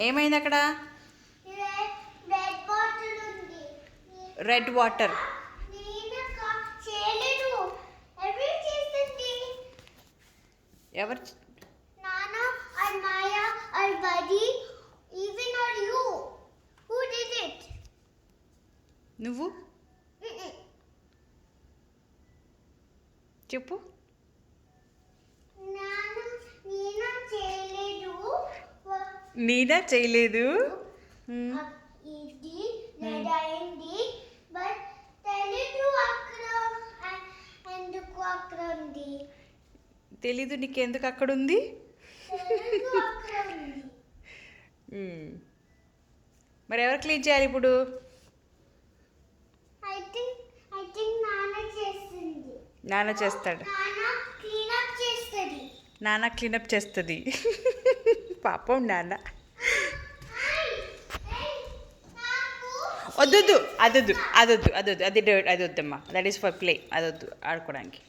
ఏమైంది అక్కడ? Red water. ఎవరు? నువ్వు చెప్పు. నీనా చేయలేదు. తెలీదు నీకెందుకు అక్కడ ఉంది? మరి ఎవరు క్లీన్ చేయాలి ఇప్పుడు? నాన్న చేస్తాడు. నాన్న క్లీనప్ చేస్తుంది. పాపం నాన్న. వద్దొద్దు, అదొద్దు, అదొద్దు, అదొద్దు, అది వద్దమ్మా. That is for play. అదొద్దు, ఆడుకోవడానికి.